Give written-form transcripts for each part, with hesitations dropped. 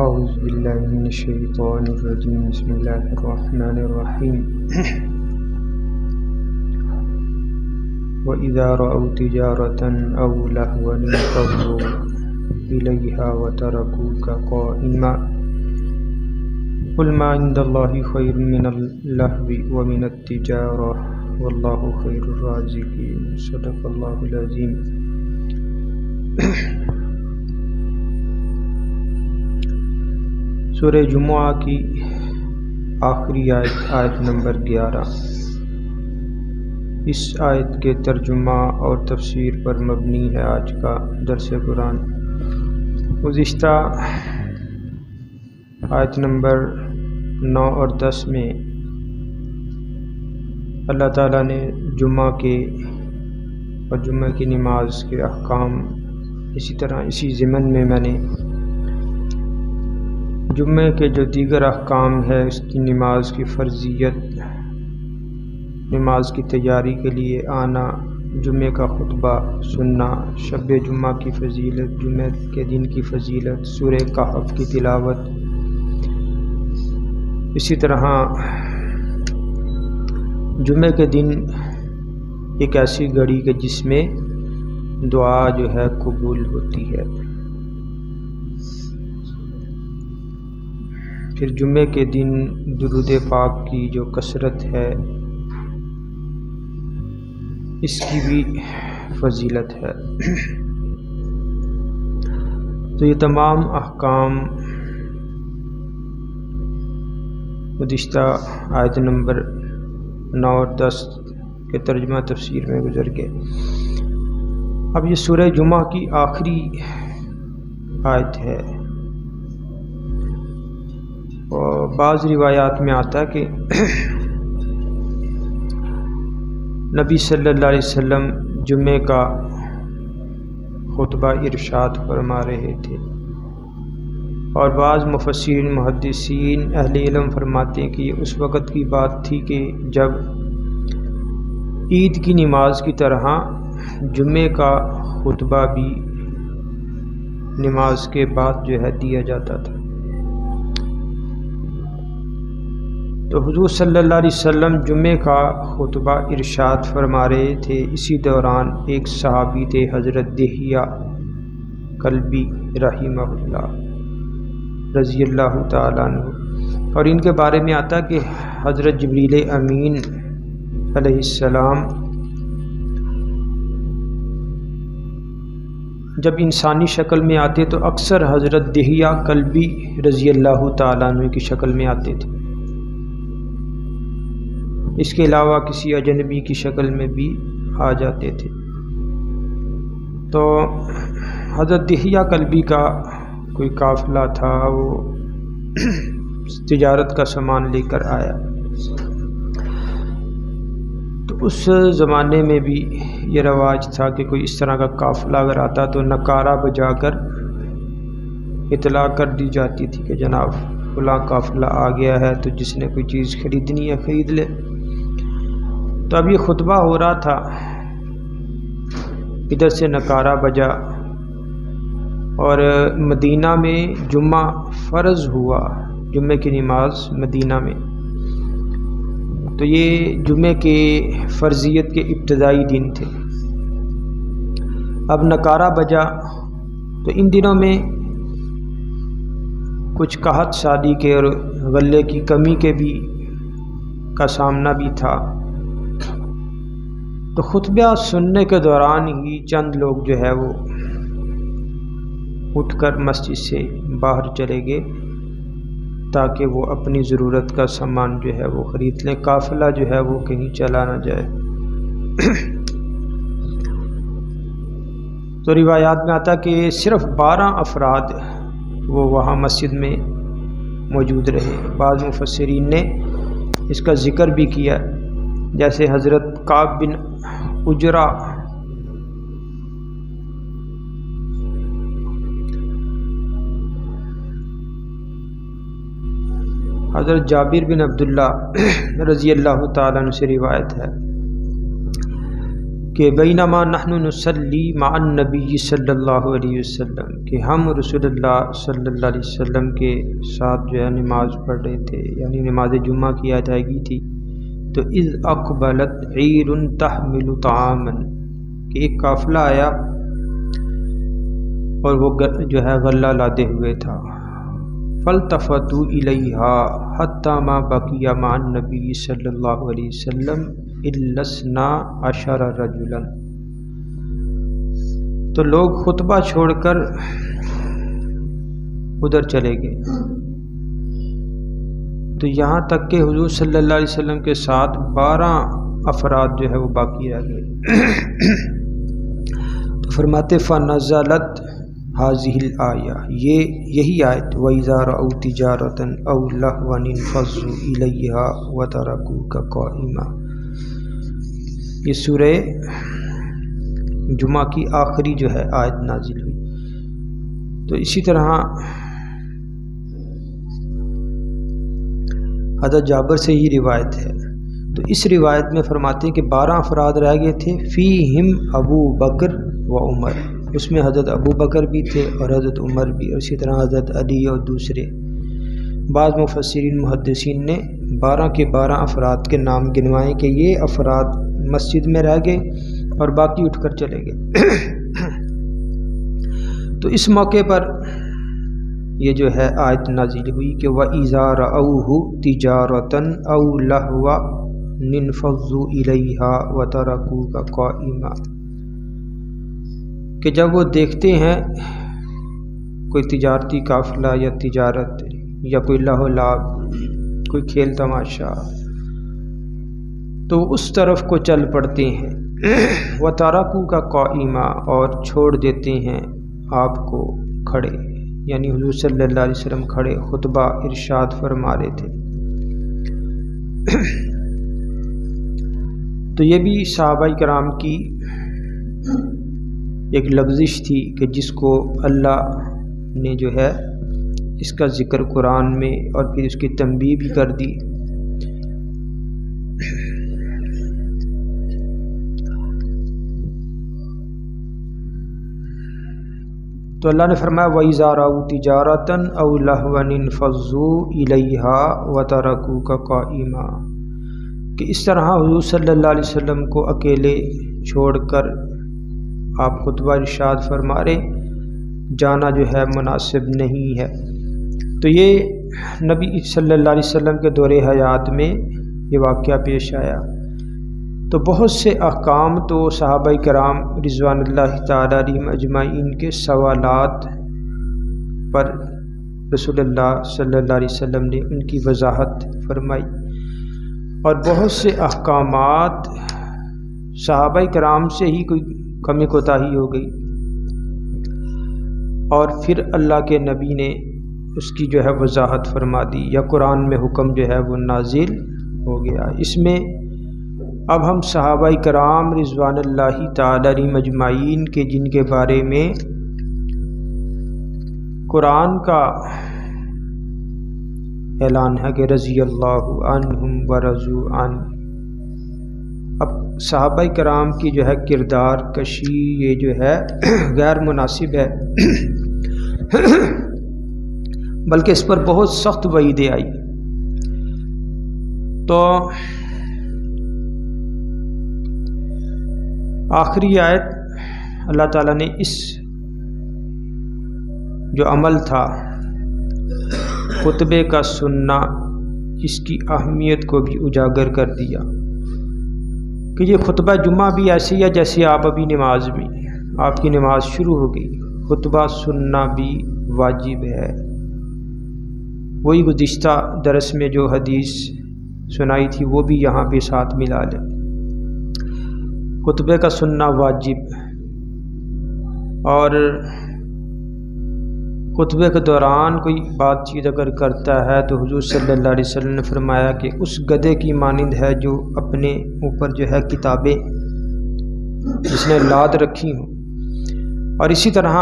أعوذ بالله من الشيطان الرجيم بسم الله الرحمن الرحيم وإذا رأوا تجارة أو لهوا انفضوا إليها وتركوك قائما قل ما عند الله خير من اللهو ومن التجارة والله خير الرازقين صدق الله العظيم۔ سورہ جمعہ کی آخری آیت نمبر 11۔ اس آیت کے ترجمہ اور تفسیر پر مبنی ہے آج کا درس قرآن۔ گزشتہ آیت نمبر 9 اور 10 میں اللہ تعالیٰ نے جمعہ کے اور جمعہ کی نماز کے احکام، اسی طرح اسی ضمن میں میں نے جمعے کے جو دیگر احکام ہے، اس کی نماز کی فرضیت، نماز کی تیاری کے لیے آنا، جمعے کا خطبہ سننا، شب جمعہ کی فضیلت، جمعے کے دن کی فضیلت، سورہ کہف کی تلاوت، اسی طرح جمعے کے دن ایک ایسی گھڑی کہ جس میں دعا جو ہے قبول ہوتی ہے۔ پھر جمعے کے دن درود پاک کی جو کثرت ہے، اس کی بھی فضیلت ہے۔ تو یہ تمام احکام گزشتہ آیت نمبر 9 اور 10 کے ترجمہ تفسیر میں گزر گئے۔ اب یہ سورہ جمعہ کی آخری آیت ہے، اور بعض روایات میں آتا ہے کہ نبی صلی اللہ علیہ وسلم جمعے کا خطبہ ارشاد فرما رہے تھے، اور بعض مفسرین محدثین اہل علم فرماتے ہیں کہ یہ اس وقت کی بات تھی کہ جب عید کی نماز کی طرح جمعے کا خطبہ بھی نماز کے بعد جو ہے دیا جاتا تھا۔ تو حضور صلی اللہ علیہ وسلم جمعے کا خطبہ ارشاد فرما رہے تھے، اسی دوران ایک صحابی تھے حضرت دہیہ کلبی رحمہ اللہ رضی اللہ تعالیٰ عنہ، اور ان کے بارے میں آتا کہ حضرت جبریل امین علیہ السلام جب انسانی شکل میں آتے تو اکثر حضرت دہیہ کلبی رضی اللہ تعالیٰ عنہ کی شکل میں آتے تھے، اس کے علاوہ کسی اجنبی کی شکل میں بھی آ جاتے تھے۔ تو حضرت دہیہ کلبی کا کوئی قافلہ تھا، وہ تجارت کا سامان لے کر آیا۔ تو اس زمانے میں بھی یہ رواج تھا کہ کوئی اس طرح کا قافلہ اگر آتا تو نکارہ بجا کر اطلاع کر دی جاتی تھی کہ جناب فلاں قافلہ آ گیا ہے، تو جس نے کوئی چیز خریدنی ہے خرید لے۔ تو اب یہ خطبہ ہو رہا تھا، ادھر سے نکارہ بجا، اور مدینہ میں جمعہ فرض ہوا، جمعے کی نماز مدینہ میں۔ تو یہ جمعے کے فرضیت کے ابتدائی دن تھے۔ اب نکارہ بجا تو ان دنوں میں کچھ قحط سالی کے اور غلے کی کمی کے بھی کا سامنا بھی تھا۔ تو خطبہ سننے کے دوران ہی چند لوگ جو ہے وہ اٹھ کر مسجد سے باہر چلے گئے تاکہ وہ اپنی ضرورت کا سامان جو ہے وہ خرید لیں، قافلہ جو ہے وہ کہیں چلا نہ جائے۔ تو روایات میں آتا کہ صرف 12 افراد وہ وہاں مسجد میں موجود رہے۔ بعض مفسرین نے اس کا ذکر بھی کیا، جیسے حضرت کعب بن اجرا، حضرت جابر بن عبداللہ رضی اللہ تعالیٰ عنہ سے روایت ہے کہ بینما نحن نصلی مع النبی صلی اللہ علیہ وسلم، کہ ہم رسول اللہ صلی اللہ علیہ وسلم کے ساتھ جو ہے نماز پڑھ رہے تھے، یعنی نماز جمعہ کی ادائیگی تھی، تو اذ اقبلت عیر تحمل طعاما، کہ ایک قافلہ آیا اور وہ جو ہے غلہ لادے ہوئے تھا، فالتفتوا الیہا حتی ما بقی مع النبی صلی اللہ علیہ وسلم الا 12 رجلا، تو لوگ خطبہ چھوڑ کر ادھر چلے گئے، تو یہاں تک کہ حضور صلی اللہ علیہ وسلم کے ساتھ 12 افراد جو ہے وہ باقی رہ گئے۔ تو فرماتے فنزلت هذه الآیہ، یہی آیت وَإِذَا رَأَوْا تِجَارَةً أَوْ لَهْوًا انفضوا إِلَيْهَا وَتَرَكُوكَ قَائِمًا، یہ سورہ جمعہ کی آخری جو ہے آیت نازل ہوئی۔ تو اسی طرح حضرت جابر سے ہی روایت ہے، تو اس روایت میں فرماتے ہیں کہ 12 افراد رہ گئے تھے، فیہم ابو بکر و عمر، اس میں حضرت ابو بکر بھی تھے اور حضرت عمر بھی، اور اسی طرح حضرت علی اور دوسرے۔ بعض مفسرین محدثین نے 12 کے 12 افراد کے نام گنوائے کہ یہ افراد مسجد میں رہ گئے اور باقی اٹھ کر چلے گئے۔ تو اس موقع پر یہ جو ہے آیت نازل ہوئی کہ وَإِذَا رَأَوْهُ تِجَارَةً أَوْ لَهْوًا انفضوا إِلَيْهَا وَتَرَكُوكَ قَائِمًا، کہ جب وہ دیکھتے ہیں کوئی تجارتی قافلہ یا تجارت یا کوئی لہو لعب، کوئی کھیل تماشا، تو اس طرف کو چل پڑتے ہیں، وَتَرَكُوكَ قَائِمًا، اور چھوڑ دیتے ہیں آپ کو کھڑے، یعنی حضور صلی اللہ علیہ وسلم کھڑے خطبہ ارشاد فرما رہے تھے۔ تو یہ بھی صحابہ کرام کی ایک لغزش تھی کہ جس کو اللہ نے جو ہے اس کا ذکر قرآن میں اور پھر اس کی تنبیہ بھی کر دی۔ تو اللہ نے فرمایا وَإِذَا رَأَوْا تِجَارَةً أَوْ لَهْوًا انفضوا إِلَيْهَا وَتَرَكُوكَ قَائِمًا، کہ اس طرح حضور صلی اللہ علیہ وسلم کو اکیلے چھوڑ کر آپ خطبہ ارشاد فرما رہے جانا جو ہے مناسب نہیں ہے۔ تو یہ نبی صلی اللہ علیہ وسلم کے دور حیات میں یہ واقعہ پیش آیا، تو بہت سے احکام تو صحابہ کرام رضوان اللہ تعالی علیہم اجمعین کے سوالات پر رسول اللہ صلی اللہ علیہ وسلم نے ان کی وضاحت فرمائی، اور بہت سے احکامات صحابہ کرام سے ہی کوئی کمی کوتاہی ہو گئی، اور پھر اللہ کے نبی نے اس کی جو ہے وضاحت فرما دی، یا قرآن میں حکم جو ہے وہ نازل ہو گیا۔ اس میں اب ہم صحابہ کرام رضوان اللہ تعالی علیہم اجمعین کے جن کے بارے میں قرآن کا اعلان ہے کہ رضی اللہ عنہم ورضوا عنہ، اب صحابہ کرام کی جو ہے کردار کشی یہ جو ہے غیر مناسب ہے، بلکہ اس پر بہت سخت وعیدیں آئی۔ تو آخری آیت اللہ تعالیٰ نے اس جو عمل تھا خطبے کا سننا، اس کی اہمیت کو بھی اجاگر کر دیا کہ یہ خطبہ جمعہ بھی ایسی ہے جیسے آپ ابھی نماز میں، آپ کی نماز شروع ہو گئی، خطبہ سننا بھی واجب ہے۔ وہی گزشتہ درس میں جو حدیث سنائی تھی وہ بھی یہاں پہ ساتھ ملا لیں، خطبے کا سننا واجب، اور خطبے کے دوران کوئی بات چیت اگر کرتا ہے تو حضور صلی اللہ علیہ وسلم نے فرمایا کہ اس گدھے کی مانند ہے جو اپنے اوپر جو ہے کتابیں جس نے لاد رکھی ہوں۔ اور اسی طرح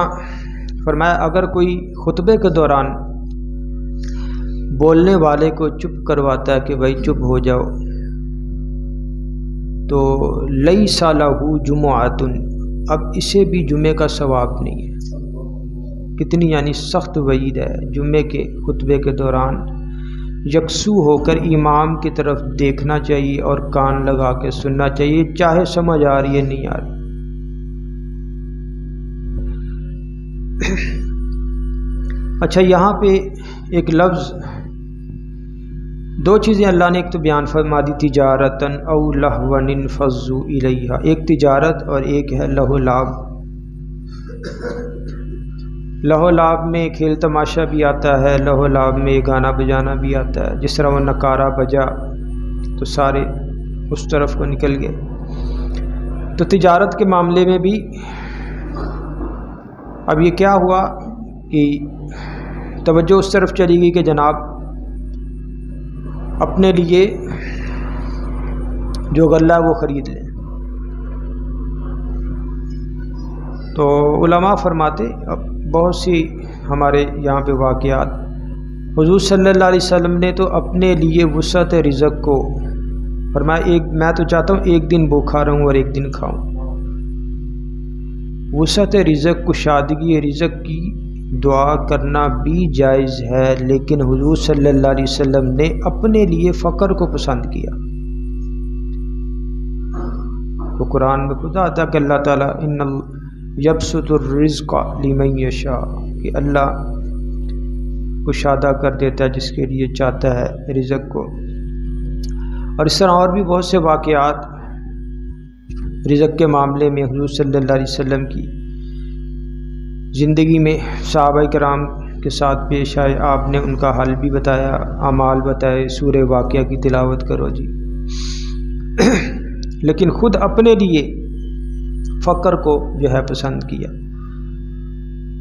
فرمایا اگر کوئی خطبے کے دوران بولنے والے کو چپ کرواتا ہے کہ بھائی چپ ہو جاؤ، تو لیس لہ جمعۃ، اب اسے بھی جمعے کا ثواب نہیں ہے۔ کتنی یعنی سخت وعید ہے۔ جمعے کے خطبے کے دوران یکسو ہو کر امام کی طرف دیکھنا چاہیے اور کان لگا کے سننا چاہیے، چاہے سمجھ آ رہی ہے نہیں آ رہی۔ اچھا، یہاں پہ ایک لفظ، دو چیزیں اللہ نے ایک تو بیان فرما دی، تجارتن او لہون انفضوا الیہا، ایک تجارت اور ایک ہے لہو لعب۔ لہو لعب میں کھیل تماشا بھی آتا ہے، لہو لعب میں گانا بجانا بھی آتا ہے۔ جس طرح وہ نکارہ بجا تو سارے اس طرف کو نکل گئے۔ تو تجارت کے معاملے میں بھی اب یہ کیا ہوا کہ توجہ اس طرف چلی گئی کہ جناب اپنے لیے جو غلہ ہے وہ خرید لیں۔ تو علماء فرماتے، اب بہت سی ہمارے یہاں پہ واقعات، حضور صلی اللہ علیہ وسلم نے تو اپنے لیے وسعت رزق کو فرمایا، میں تو چاہتا ہوں ایک دن بھوکھا رہوں اور ایک دن کھاؤں۔ وسعت رزق، کشادگی رزق کی دعا کرنا بھی جائز ہے، لیکن حضور صلی اللہ علیہ وسلم نے اپنے لیے فقر کو پسند کیا۔ وہ قرآن میں خدا آتا کہ اللہ تعالیٰ یبسط الرزق لمن یشاء، کہ اللہ کشادہ کر دیتا ہے جس کے لیے چاہتا ہے رزق کو۔ اور اس طرح اور بھی بہت سے واقعات رزق کے معاملے میں حضور صلی اللہ علیہ وسلم کی زندگی میں صحابہ کرام کے ساتھ پیش آئے، آپ نے ان کا حل بھی بتایا، اعمال بتائے، سورہ واقعہ کی تلاوت کرو جی۔ لیکن خود اپنے لیے فقر کو جو ہے پسند کیا۔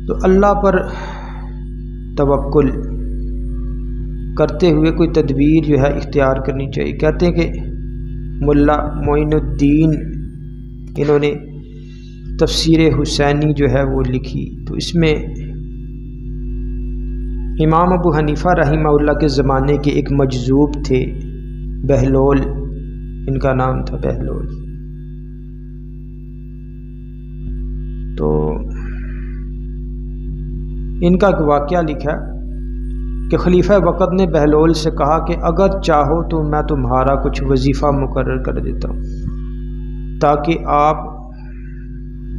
تو اللہ پر توکل کرتے ہوئے کوئی تدبیر جو ہے اختیار کرنی چاہیے۔ کہتے ہیں کہ ملا معین الدین، انہوں نے تفسیر حسینی جو ہے وہ لکھی، تو اس میں امام ابو حنیفہ رحمہ اللہ کے زمانے کے ایک مجذوب تھے، بہلول ان کا نام تھا، بہلول۔ تو ان کا ایک واقعہ لکھا کہ خلیفہ وقت نے بہلول سے کہا کہ اگر چاہو تو میں تمہارا کچھ وظیفہ مقرر کر دیتا ہوں تاکہ آپ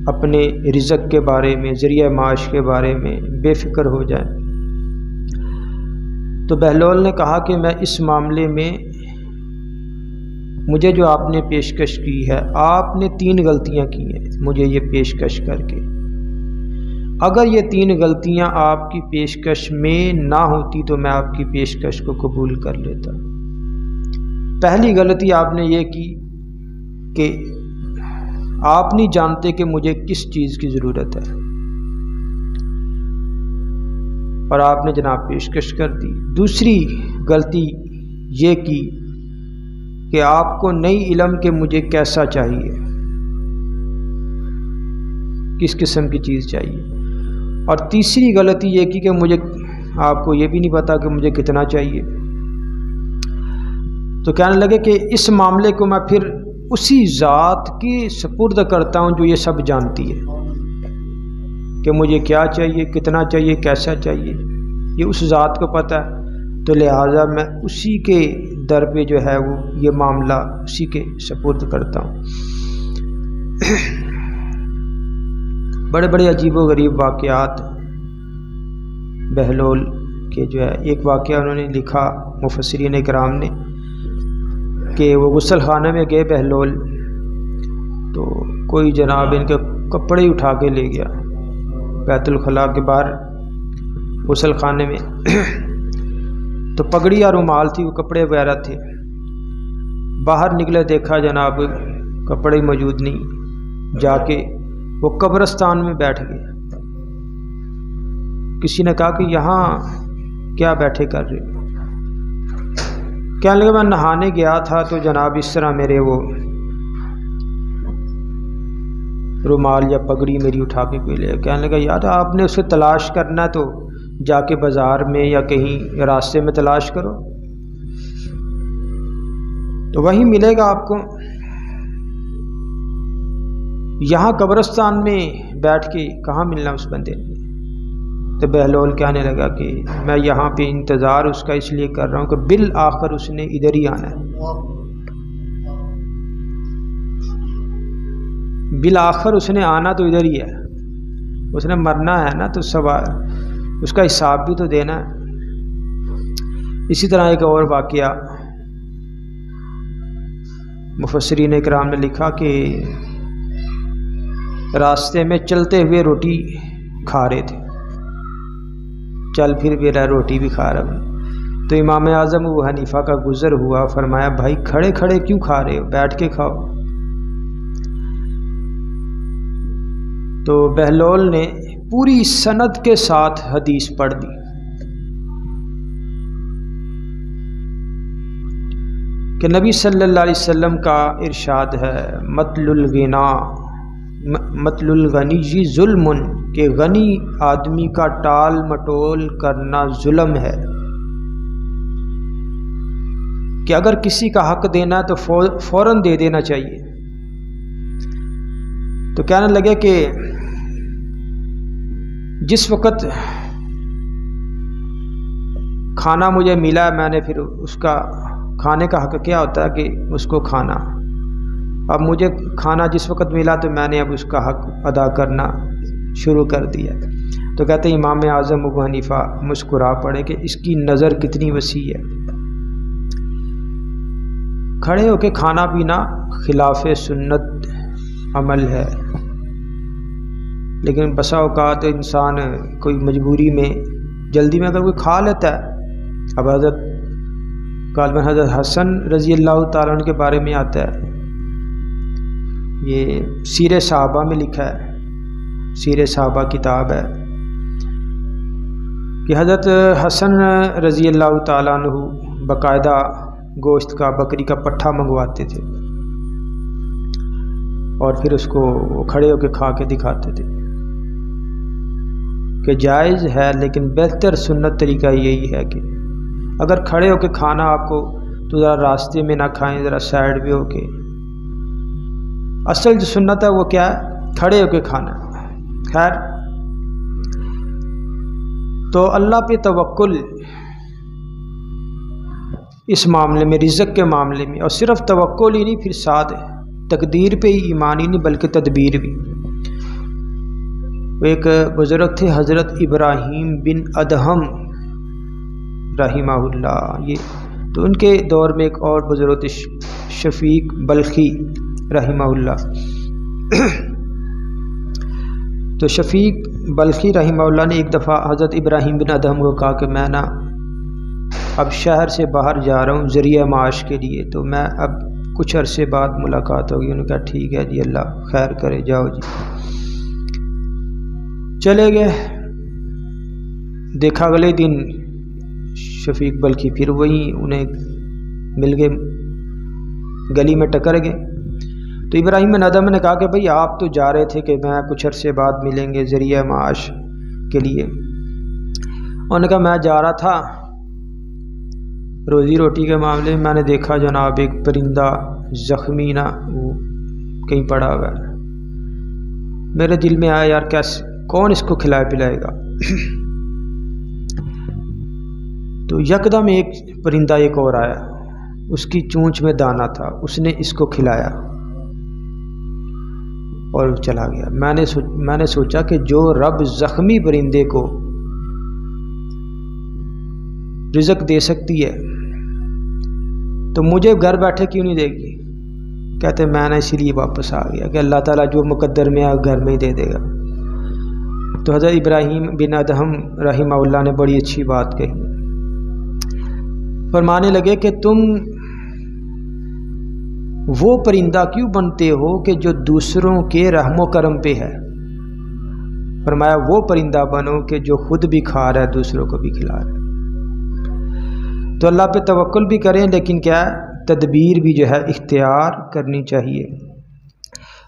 اپنے رزق کے بارے میں، ذریعہ معاش کے بارے میں بے فکر ہو جائیں۔ تو بہلول نے کہا کہ میں اس معاملے میں مجھے جو آپ نے پیشکش کی ہے، آپ نے 3 غلطیاں کی ہیں مجھے یہ پیشکش کر کے، اگر یہ 3 غلطیاں آپ کی پیشکش میں نہ ہوتی تو میں آپ کی پیشکش کو قبول کر لیتا۔ پہلی غلطی آپ نے یہ کی کہ آپ نہیں جانتے کہ مجھے کس چیز کی ضرورت ہے، اور آپ نے جناب پیشکش کر دی۔ دوسری غلطی یہ کی کہ آپ کو نہیں علم کہ مجھے کیسا چاہیے، کس قسم کی چیز چاہیے۔ اور تیسری غلطی یہ کی کہ مجھے آپ کو یہ بھی نہیں پتا کہ مجھے کتنا چاہیے۔ تو کہنے لگے کہ اس معاملے کو میں پھر اسی ذات کی سپرد کرتا ہوں جو یہ سب جانتی ہے کہ مجھے کیا چاہیے، کتنا چاہیے، کیسا چاہیے، یہ اس ذات کو پتہ ہے۔ تو لہٰذا میں اسی کے در پہ جو ہے وہ یہ معاملہ اسی کے سپرد کرتا ہوں۔ بڑے بڑے عجیب و غریب واقعات بہلول کے جو ہے، ایک واقعہ انہوں نے لکھا مفسرین کرام نے کہ وہ غسل خانے میں گئے بہلول، تو کوئی جناب ان کے کپڑے اٹھا کے لے گیا بیت الخلاء کے باہر غسل خانے میں۔ تو پگڑی یا رومال تھی، وہ کپڑے وغیرہ تھے، باہر نکلے دیکھا جناب کپڑے موجود نہیں، جا کے وہ قبرستان میں بیٹھ گئے۔ کسی نے کہا کہ یہاں کیا بیٹھے کر رہے؟ کہنے لگا میں نہانے گیا تھا تو جناب اس طرح میرے وہ رومال یا پگڑی میری اٹھا کے کوئی لے۔ کہنے لگا یار آپ نے اسے تلاش کرنا تو جا کے بازار میں یا کہیں راستے میں تلاش کرو، تو وہیں ملے گا آپ کو۔ یہاں قبرستان میں بیٹھ کے کہاں ملنا اس بندے نے؟ تو بہلول کہنے لگا کہ میں یہاں پہ انتظار اس کا اس لیے کر رہا ہوں کہ بالآخر اس نے ادھر ہی آنا ہے، بالآخر اس نے آنا تو ادھر ہی ہے، اس نے مرنا ہے نا، تو سوال اس کا حساب بھی تو دینا ہے۔ اسی طرح ایک اور واقعہ مفسرین اکرام نے لکھا کہ راستے میں چلتے ہوئے روٹی کھا رہے تھے، چل پھر بھی رہا، روٹی بھی کھا رہا، تو امام اعظم ابو حنیفہ کا گزر ہوا، فرمایا بھائی کھڑے کھڑے کیوں کھا رہے ہو، بیٹھ کے کھاؤ۔ تو بہلول نے پوری سند کے ساتھ حدیث پڑھ دی کہ نبی صلی اللہ علیہ وسلم کا ارشاد ہے مطل الغنی ظلم، کہ غنی آدمی کا ٹال مٹول کرنا ظلم ہے، کہ اگر کسی کا حق دینا ہے تو فوراً دے دینا چاہیے۔ تو کہنے لگے کہ جس وقت کھانا مجھے ملا میں نے پھر اس کا کھانے کا حق کیا ہوتا ہے کہ اس کو کھانا، اب مجھے کھانا جس وقت ملا تو میں نے اب اس کا حق ادا کرنا شروع کر دیا۔ تو کہتے ہیں امام اعظم ابو حنیفہ مسکرا پڑے کہ اس کی نظر کتنی وسیع ہے، کھڑے ہو کے کھانا پینا خلاف سنت عمل ہے، لیکن بسا اوقات انسان کوئی مجبوری میں جلدی میں اگر کوئی کھا لیتا ہے۔ اب غالباً حضرت حسن رضی اللہ تعالیٰ عنہ کے بارے میں آتا ہے، یہ سیر صحابہ میں لکھا ہے، سیر صحابہ کتاب ہے کہ حضرت حسن رضی اللہ تعالیٰ عنہ باقاعدہ گوشت کا بکری کا پٹھا منگواتے تھے اور پھر اس کو کھڑے ہو کے کھا کے دکھاتے تھے کہ جائز ہے، لیکن بہتر سنت طریقہ یہی ہے کہ اگر کھڑے ہو کے کھانا آپ کو تو ذرا راستے میں نہ کھائیں، ذرا سائڈ پہ ہو کے۔ اصل جو سنت ہے وہ کیا ہے؟ کھڑے ہو کے کھانا۔ خیر، تو اللہ پہ توکل اس معاملے میں، رزق کے معاملے میں، اور صرف توکل ہی نہیں، پھر ساتھ تقدیر پہ ہی ایمان ہی نہیں بلکہ تدبیر بھی۔ وہ ایک بزرگ تھے حضرت ابراہیم بن ادہم رحمہ اللہ، یہ تو ان کے دور میں ایک اور بزرگ تھے شفیق بلخی رحمہ اللہ۔ تو شفیق بلخی رحمہ اللہ نے ایک دفعہ حضرت ابراہیم بن ادہم کو کہا کہ میں نا اب شہر سے باہر جا رہا ہوں ذریعہ معاش کے لیے، تو میں اب کچھ عرصے بعد ملاقات ہوگی۔ انہوں نے کہا ٹھیک ہے جی، اللہ خیر کرے، جاؤ جی۔ چلے گئے، دیکھا اگلے دن شفیق بلخی پھر وہیں انہیں مل گئے، گلی میں ٹکر گئے۔ تو ابراہیم بن ادہم نے کہا کہ بھئی آپ تو جا رہے تھے کہ میں کچھ عرصے بعد ملیں گے ذریعہ معاش کے لیے۔ انہوں نے کہا میں جا رہا تھا روزی روٹی کے معاملے میں، نے دیکھا جناب ایک پرندہ زخمی نا وہ کہیں پڑا ہوا ہے، میرے دل میں آیا یار کیسے کون اس کو کھلائے پلائے گا۔ تو یکدم ایک پرندہ ایک اور آیا، اس کی چونچ میں دانہ تھا، اس نے اس کو کھلایا اور چلا گیا۔ میں نے سوچا کہ جو رب زخمی پرندے کو رزق دے سکتی ہے تو مجھے گھر بیٹھے کیوں نہیں دے گی؟ کہتے میں نے اسی لیے واپس آ گیا کہ اللہ تعالیٰ جو مقدر میں ہے گھر میں ہی دے دے گا۔ تو حضرت ابراہیم بن ادہم رحمہ اللہ نے بڑی اچھی بات کہی، فرمانے لگے کہ تم وہ پرندہ کیوں بنتے ہو کہ جو دوسروں کے رحم و کرم پہ ہے؟ فرمایا وہ پرندہ بنو کہ جو خود بھی کھا رہا ہے دوسروں کو بھی کھلا رہا ہے۔ تو اللہ پہ توکل بھی کریں، لیکن کیا تدبیر بھی جو ہے اختیار کرنی چاہیے۔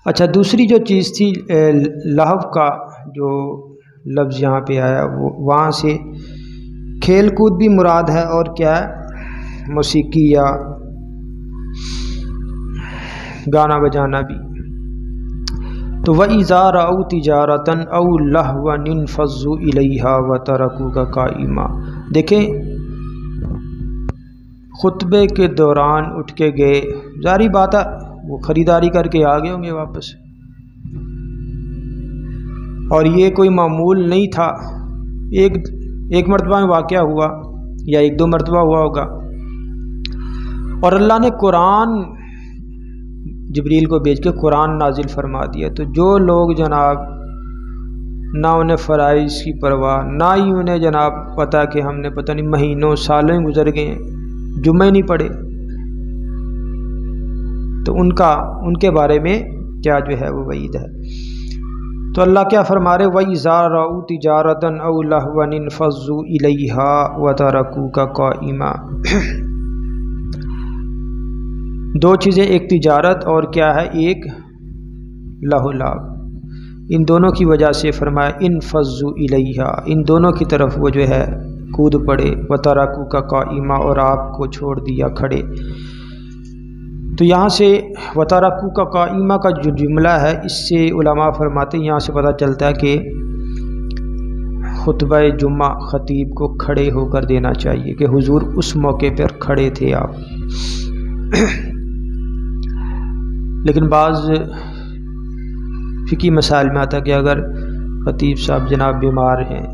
اچھا، دوسری جو چیز تھی لہو کا جو لفظ یہاں پہ آیا، وہاں سے کھیل کود بھی مراد ہے، اور کیا ہے موسیقی یا گانا بجانا بھی۔ تو وَإِذَا رَأَوْا تِجَارَةً أَوْ لَهْوًا انفَضُّوا إِلَيْهَا وَتَرَكُوكَ قَائِمًا۔ دیکھیں خطبے کے دوران اٹھ کے گئے، ظاہری بات ہے وہ خریداری کر کے آ گئے ہوں گے واپس، اور یہ کوئی معمول نہیں تھا، ایک مرتبہ میں واقعہ ہوا یا ایک دو مرتبہ ہوا ہوگا، اور اللہ نے قرآن جبریل کو بھیج کے قرآن نازل فرما دیا۔ تو جو لوگ جناب نہ انہیں فرائض کی پرواہ، نہ ہی انہیں جناب پتہ کہ ہم نے پتہ نہیں مہینوں سالوں گزر گئے ہیں جمعے نہیں پڑھے، تو ان کے بارے میں کیا جو ہے وہ وعید ہے۔ تو اللہ کیا فرما رہے وَإِذَا رَأَوْا تِجَارَةً أَوْ لَهْوًا انفَضُّوا إِلَيْهَا وَتَرَكُوكَ قَائِمًا۔ دو چیزیں، ایک تجارت اور کیا ہے ایک لہو لعب، ان دونوں کی وجہ سے فرمایا انفضوا الیہا، ان دونوں کی طرف وہ جو ہے کود پڑے، وترکوک قائما، اور آپ کو چھوڑ دیا کھڑے۔ تو یہاں سے وترکوک قائما کا جو جملہ ہے، اس سے علماء فرماتے ہیں یہاں سے پتہ چلتا ہے کہ خطبہ جمعہ خطیب کو کھڑے ہو کر دینا چاہیے کہ حضور اس موقع پر کھڑے تھے آپ۔ لیکن بعض فقہی مسائل میں آتا ہے کہ اگر خطیب صاحب جناب بیمار ہیں،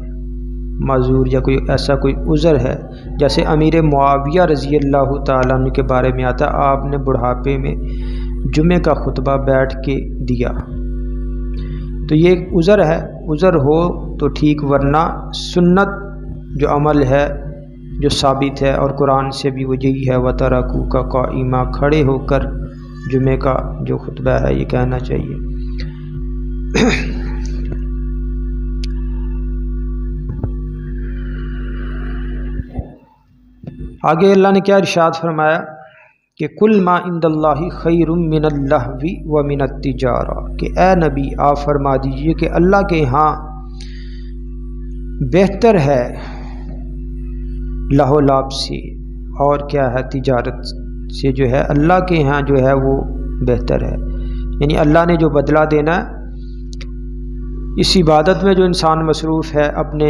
معذور، یا کوئی ایسا کوئی عذر ہے، جیسے امیر معاویہ رضی اللہ تعالیٰ عنہ کے بارے میں آتا ہے، آپ نے بڑھاپے میں جمعے کا خطبہ بیٹھ کے دیا، تو یہ ایک عذر ہے، عذر ہو تو ٹھیک، ورنہ سنت جو عمل ہے جو ثابت ہے اور قرآن سے بھی وہ یہی ہے وَتَرَكُوكَ قَائِمًا، کھڑے ہو کر جمعے کا جو خطبہ ہے یہ کہنا چاہیے۔ آگے اللہ نے کیا ارشاد فرمایا کہ کل ما عند اللہ خیر من اللہو ومن التجارہ، کہ اے نبی آپ فرما دیجئے کہ اللہ کے ہاں بہتر ہے لہو لعب سے، اور کیا ہے تجارت سے، جو ہے اللہ کے ہاں جو ہے وہ بہتر ہے، یعنی اللہ نے جو بدلہ دینا ہے اس عبادت میں جو انسان مصروف ہے، اپنے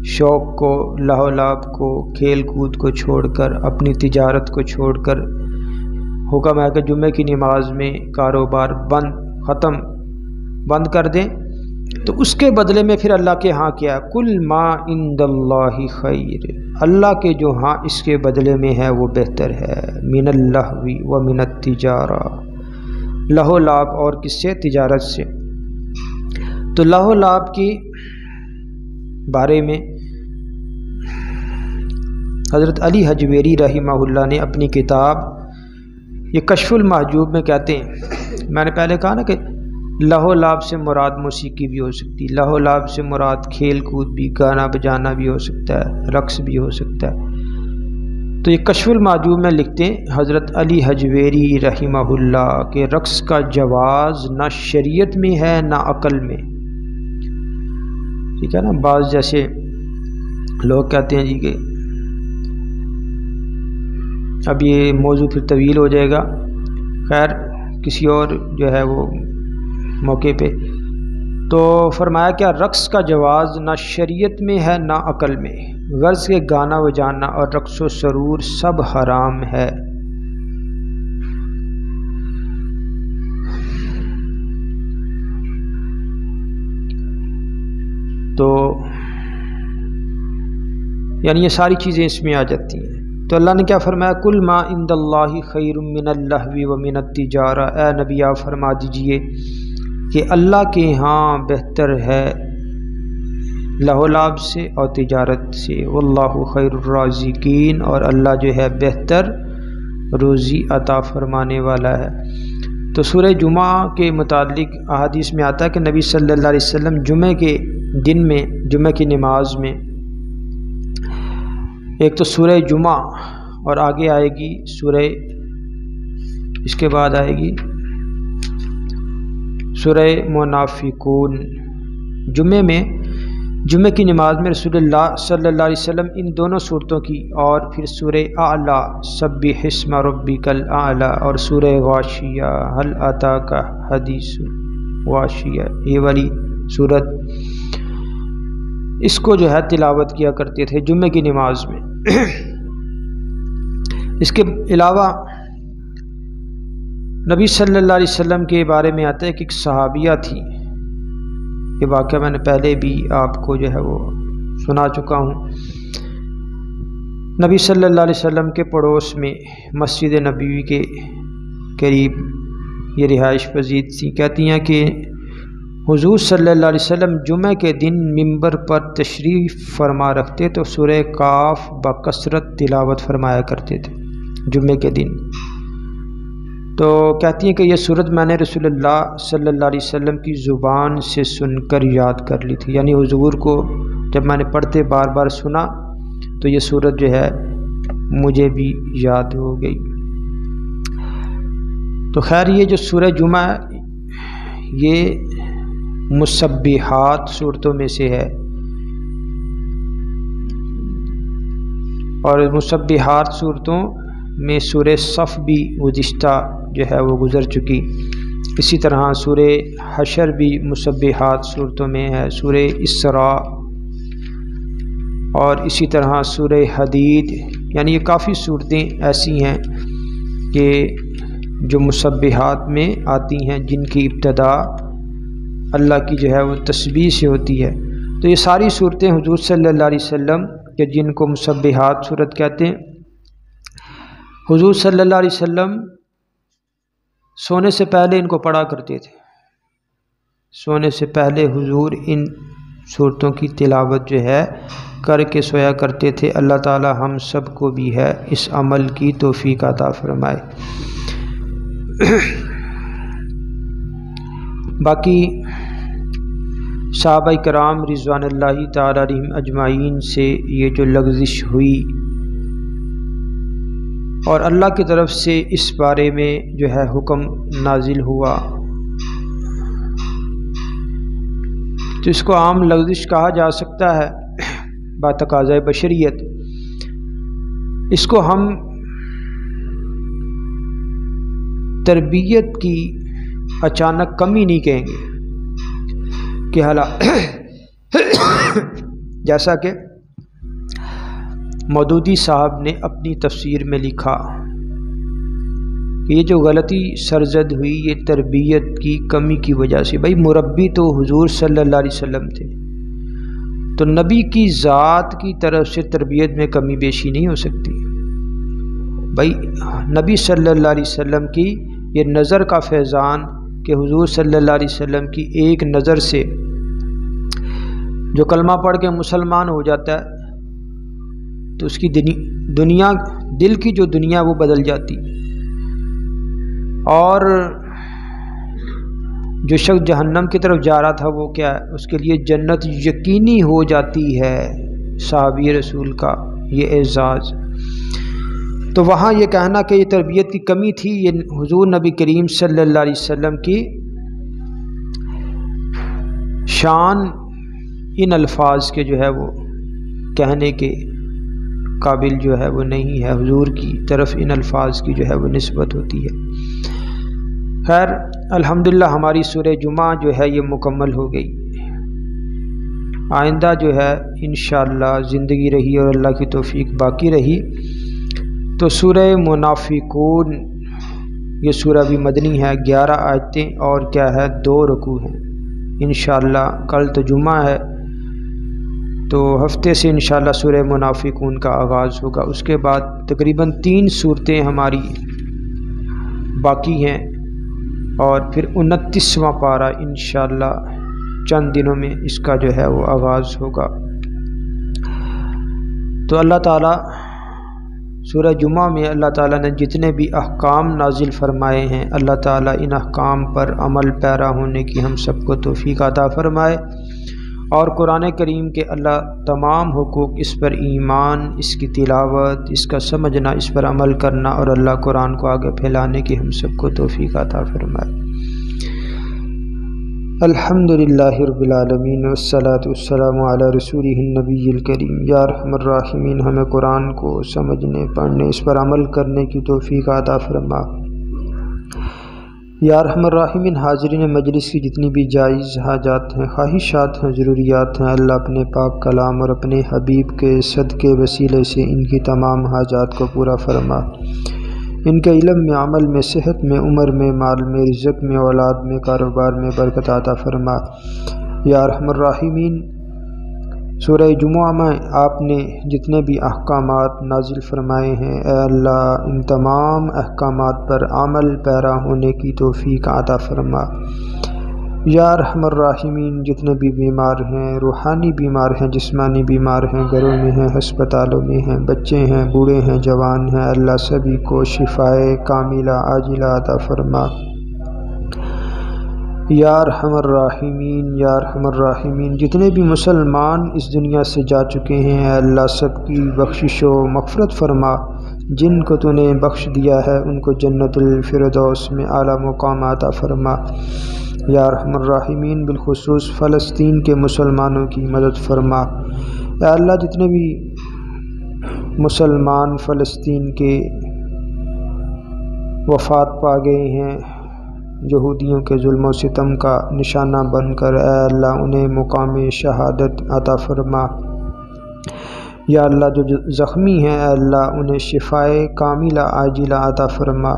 شوق کو، لہو لعب کو، کھیل کود کو چھوڑ کر، اپنی تجارت کو چھوڑ کر، حکم ہے کہ جمعے کی نماز میں کاروبار بند کر دیں، تو اس کے بدلے میں پھر اللہ کے ہاں کیا، کل ما عند اللہ خیر، اللہ کے جو ہاں اس کے بدلے میں ہے وہ بہتر ہے، من اللہو و من التجارہ، لہو لعب اور کس سے، تجارت سے۔ تو لہو لعب کی بارے میں حضرت علی حجویری رحمہ اللہ نے اپنی کتاب یہ کشف المحجوب میں کہتے ہیں، میں نے پہلے کہا نا کہ لہو لعب سے مراد موسیقی بھی ہو سکتی، لہو لعب سے مراد کھیل کود بھی، گانا بجانا بھی ہو سکتا ہے، رقص بھی ہو سکتا ہے۔ تو یہ کشف المحجوب میں لکھتے ہیں حضرت علی حجویری رحمہ اللہ کہ رقص کا جواز نہ شریعت میں ہے نہ عقل میں، ٹھیک ہے نا۔ بعض جیسے لوگ کہتے ہیں جی کہ اب یہ موضوع پھر طویل ہو جائے گا، خیر کسی اور جو ہے وہ موقع پہ۔ تو فرمایا کیا رقص کا جواز نہ شریعت میں ہے نہ عقل میں، غرض کے گانا بجانا اور رقص و سرور سب حرام ہے۔ تو یعنی یہ ساری چیزیں اس میں آ جاتی ہیں۔ تو اللہ نے کیا فرمایا کل ما عند اللہ خیر من اللہو ومن التجارہ، اے نبی آپ فرما دیجئے کہ اللہ کے ہاں بہتر ہے لہو لعب سے اور تجارت سے، واللہ خیر الرازقین، اور اللہ جو ہے بہتر روزی عطا فرمانے والا ہے۔ تو سورہ جمعہ کے متعلق احادیث میں آتا ہے کہ نبی صلی اللہ علیہ وسلم جمعے کے دن میں، جمعہ کی نماز میں، ایک تو سورہ جمعہ اور آگے آئے گی سورہ، اس کے بعد آئے گی سورہ منافقون، جمعے میں، جمعے کی نماز میں رسول اللہ صلی اللہ علیہ وسلم ان دونوں صورتوں کی، اور پھر سورہ اعلیٰ سبح اسم ربک الاعلیٰ، اور سورہ غاشیہ، هل اتاک حدیث غاشیہ، یہ والی صورت، اس کو جو ہے تلاوت کیا کرتے تھے جمعے کی نماز میں۔ اس کے علاوہ نبی صلی اللہ علیہ وسلم کے بارے میں آتا ہے کہ ایک صحابیہ تھی، یہ واقعہ میں نے پہلے بھی آپ کو جو ہے وہ سنا چکا ہوں۔ نبی صلی اللہ علیہ وسلم کے پڑوس میں مسجد نبوی کے قریب یہ رہائش پذیر تھی۔ کہتی ہیں کہ حضور صلی اللہ علیہ وسلم جمعہ کے دن منبر پر تشریف فرما رکھتے تو سورہ کاف بکثرت تلاوت فرمایا کرتے تھے جمعے کے دن۔ تو کہتی ہیں کہ یہ صورت میں نے رسول اللہ صلی اللہ علیہ وسلم کی زبان سے سن کر یاد کر لی تھی، یعنی حضور کو جب میں نے پڑھتے بار بار سنا تو یہ صورت جو ہے مجھے بھی یاد ہو گئی۔ تو خیر یہ جو سورہ جمعہ ہے یہ مسبحات صورتوں میں سے ہے، اور مسبحات صورتوں میں سورہ صف بھی گزشتہ جو ہے وہ گزر چکی، اسی طرح سورہ حشر بھی مسبحات صورتوں میں ہے، سورہ اسراء، اور اسی طرح سورہ حدید، یعنی یہ کافی صورتیں ایسی ہیں کہ جو مسبحات میں آتی ہیں جن کی ابتدا اللہ کی جو ہے وہ تسبیح سے ہوتی ہے۔ تو یہ ساری صورتیں حضور صلی اللہ علیہ وسلم کہ جن کو مسبحات صورت کہتے ہیں، حضور صلی اللہ علیہ وسلم سونے سے پہلے ان کو پڑھا کرتے تھے، سونے سے پہلے حضور ان صورتوں کی تلاوت جو ہے کر کے سویا کرتے تھے۔ اللہ تعالی ہم سب کو بھی ہے اس عمل کی توفیق عطا فرمائے۔ باقی صحابہ کرام رضوان اللہ تعالی علیہم اجمعین سے یہ جو لغزش ہوئی اور اللہ کی طرف سے اس بارے میں جو ہے حکم نازل ہوا، تو اس کو عام لغزش کہا جا سکتا ہے بتقاضۂ بشریت۔ اس کو ہم تربیت کی اچانک کمی نہیں کہیں گے کہ جیسا کہ مودودی صاحب نے اپنی تفسیر میں لکھا کہ یہ جو غلطی سرزد ہوئی یہ تربیت کی کمی کی وجہ سے۔ بھائی مربی تو حضور صلی اللہ علیہ وسلم تھے، تو نبی کی ذات کی طرف سے تربیت میں کمی بیشی نہیں ہو سکتی۔ بھائی نبی صلی اللہ علیہ وسلم کی یہ نظر کا فیضان کہ حضور صلی اللہ علیہ وسلم کی ایک نظر سے جو کلمہ پڑھ کے مسلمان ہو جاتا ہے تو اس کی دنیا دل کی جو دنیا وہ بدل جاتی، اور جو شخص جہنم کی طرف جا رہا تھا وہ کیا ہے، اس کے لیے جنت یقینی ہو جاتی ہے۔ صحابی رسول کا یہ اعزاز، تو وہاں یہ کہنا کہ یہ تربیت کی کمی تھی، یہ حضور نبی کریم صلی اللہ علیہ وسلم کی شان ان الفاظ کے جو ہے وہ کہنے کے قابل جو ہے وہ نہیں ہے، حضور کی طرف ان الفاظ کی جو ہے وہ نسبت ہوتی ہے۔ خیر الحمدللہ ہماری سورہ جمعہ جو ہے یہ مکمل ہو گئی۔ آئندہ جو ہے انشاءاللہ زندگی رہی اور اللہ کی توفیق باقی رہی تو سورہ منافقون، یہ سورہ بھی مدنی ہے، 11 آیتیں اور کیا ہے 2 رکوع ہیں۔ انشاءاللہ کل تو جمعہ ہے تو ہفتے سے انشاءاللہ سورہ منافقون کا آغاز ہوگا، اس کے بعد تقریباً 3 صورتیں ہماری باقی ہیں، اور پھر 29واں پارہ انشاءاللہ چند دنوں میں اس کا جو ہے وہ آغاز ہوگا۔ تو اللہ تعالیٰ سورہ جمعہ میں اللہ تعالیٰ نے جتنے بھی احکام نازل فرمائے ہیں، اللہ تعالیٰ ان احکام پر عمل پیرا ہونے کی ہم سب کو توفیق عطا فرمائے، اور قرآن کریم کے اللہ تمام حقوق، اس پر ایمان، اس کی تلاوت، اس کا سمجھنا، اس پر عمل کرنا، اور اللہ قرآن کو آگے پھیلانے کی ہم سب کو توفیق عطا فرمائے۔ الحمدللہ رب العالمین والصلاة والسلام علی رسولہ النبی الکریم۔ یا ارحم الراحمین ہمیں قرآن کو سمجھنے، پڑھنے، اس پر عمل کرنے کی توفیق عطا فرما۔ یا ارحم الراحمین، حاضرین مجلس کی جتنی بھی جائز حاجات ہیں، خواہشات ہیں، ضروریات ہیں، اللہ اپنے پاک کلام اور اپنے حبیب کے صدقے وسیلے سے ان کی تمام حاجات کو پورا فرما۔ ان کے علم میں، عمل میں، صحت میں، عمر میں، مال میں، رزق میں، اولاد میں، کاروبار میں برکت عطا فرما۔ یا ارحم الراحمین، سورہ جمعہ میں آپ نے جتنے بھی احکامات نازل فرمائے ہیں، اے اللہ ان تمام احکامات پر عمل پیرا ہونے کی توفیق عطا فرما۔ یا ارحم الراحمین، جتنے بھی بیمار ہیں، روحانی بیمار ہیں، جسمانی بیمار ہیں، گھروں میں ہیں، ہسپتالوں میں ہیں، بچے ہیں، بوڑھے ہیں، جوان ہیں، اللہ سبھی کو شفائے کاملہ عاجلہ عطا فرما۔ یا ارحم الراحمین، یا ارحم الراحمین، جتنے بھی مسلمان اس دنیا سے جا چکے ہیں، اے اللہ سب کی بخشش و مغفرت فرما۔ جن کو تو نے بخش دیا ہے ان کو جنت الفردوس میں اعلیٰ مقام عطا فرما۔ یا ارحم الراحمین، بالخصوص فلسطین کے مسلمانوں کی مدد فرما۔ اے اللہ جتنے بھی مسلمان فلسطین کے وفات پا گئے ہیں، یہودیوں کے ظلم و ستم کا نشانہ بن کر، اے اللہ انہیں مقام شہادت عطا فرما۔ یا اللہ جو زخمی ہیں، اے اللہ انہیں شفائے کاملہ عاجلہ عطا فرما۔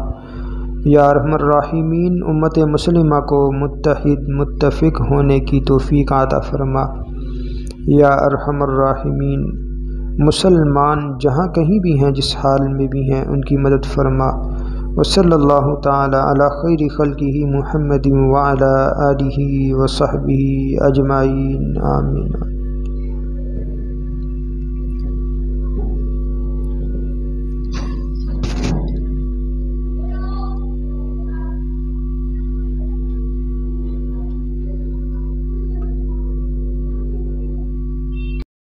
یا ارحم الراحمین، امت مسلمہ کو متحد متفق ہونے کی توفیق عطا فرما۔ یا ارحم الراحمین، مسلمان جہاں کہیں بھی ہیں، جس حال میں بھی ہیں، ان کی مدد فرما۔ وصلی اللہ تعالی علی خیر خلقہ محمد وعلی آلہ وصحبہ اجمعین، آمین۔